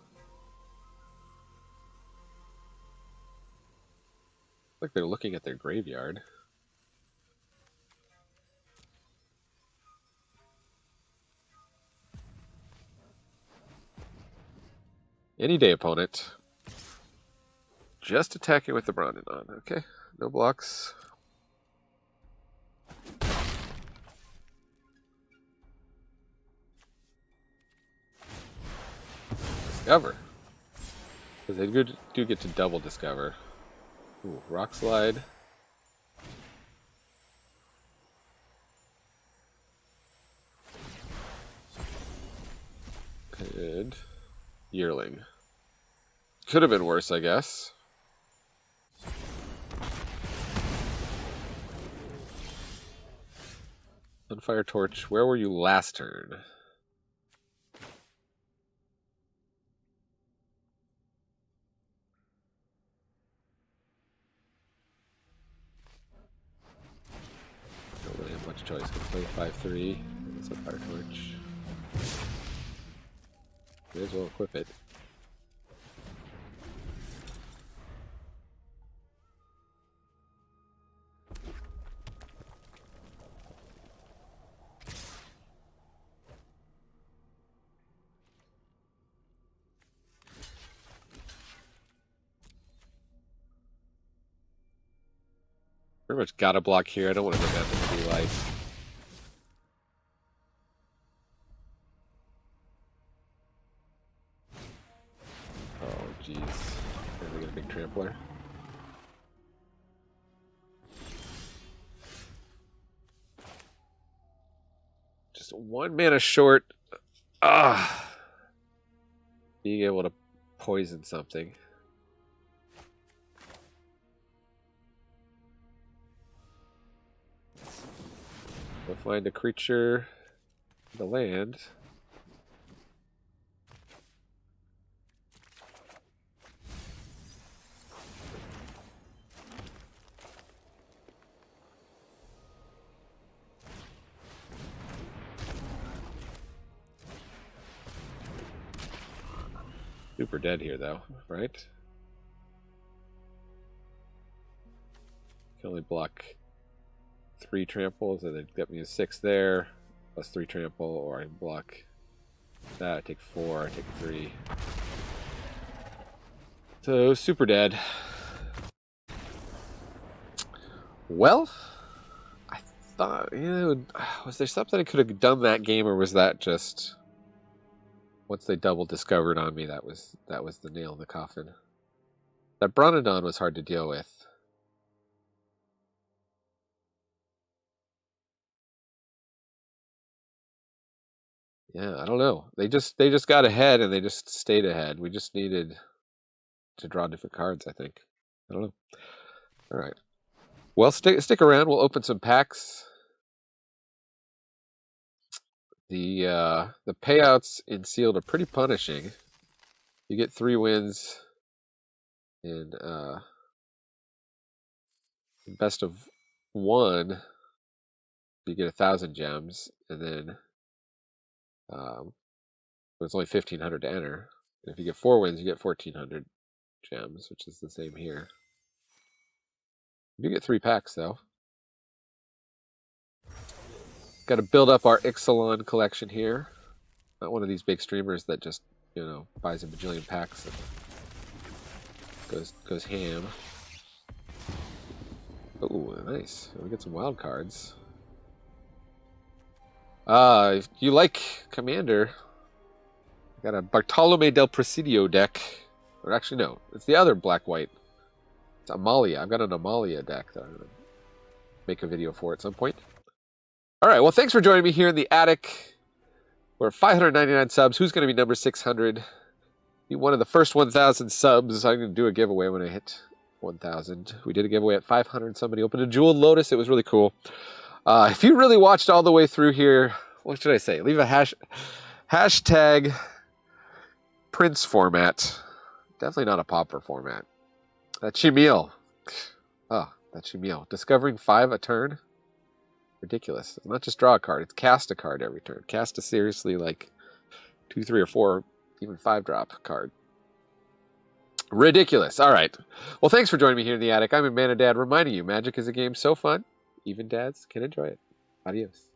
Like they're looking at their graveyard. Any day, opponent. Just attacking with the Brandon. Okay, no blocks. Discover. Because they do get to double discover. Ooh, rock slide. And yearling. Could have been worse, I guess. Sunfire Torch, where were you last turn? Don't really have much choice. Gonna play 5-3. Sunfire Torch. May as well equip it. Pretty much got a block here. I don't want to go down to 3 life. Oh, jeez. Gonna get a big trampler. Just 1 mana short. Ah, being able to poison something. We'll find a creature in the land. Super dead here, though, right? Can only block 3 tramples, and then get me a 6 there, plus 3 trample, or I can block that. I take 4, I take 3. So, super dead. Well, I thought, was there something I could have done that game, or was that just once they double discovered on me, that was the nail in the coffin? That Bronodon was hard to deal with. Yeah, I don't know. They just got ahead and they just stayed ahead. We just needed to draw different cards, I think. I don't know. All right. Well, stick around. We'll open some packs. The payouts in Sealed are pretty punishing. You get 3 wins in best of 1. You get 1,000 gems, and then it's only 1,500 to enter. And if you get 4 wins, you get 1,400 gems, which is the same here. You get 3 packs though. Got to build up our Ixalan collection here. Not one of these big streamers that just, buys a bajillion packs and goes ham. Oh, nice. We get some wild cards. If you like Commander, I got a Bartolome del Presidio deck. Or actually, no, it's the other black-white. It's Amalia. I've got an Amalia deck that I'm going to make a video for at some point. All right, well, thanks for joining me here in the attic. We're at 599 subs. Who's going to be number 600? Be one of the first 1,000 subs. I'm going to do a giveaway when I hit 1,000. We did a giveaway at 500. Somebody opened a Jeweled Lotus. It was really cool. If you really watched all the way through here, what should I say? Leave a hashtag Prince format. Definitely not a Pauper format. That Chimil. Oh, that Chimil. Discovering 5 a turn? Ridiculous. It's not just draw a card, it's cast a card every turn. Cast a seriously like 2, 3, or 4, even 5 drop card. Ridiculous. All right. Well, thanks for joining me here in the attic. I'm Amanda Dad, reminding you, Magic is a game so fun, even dads can enjoy it. Adios.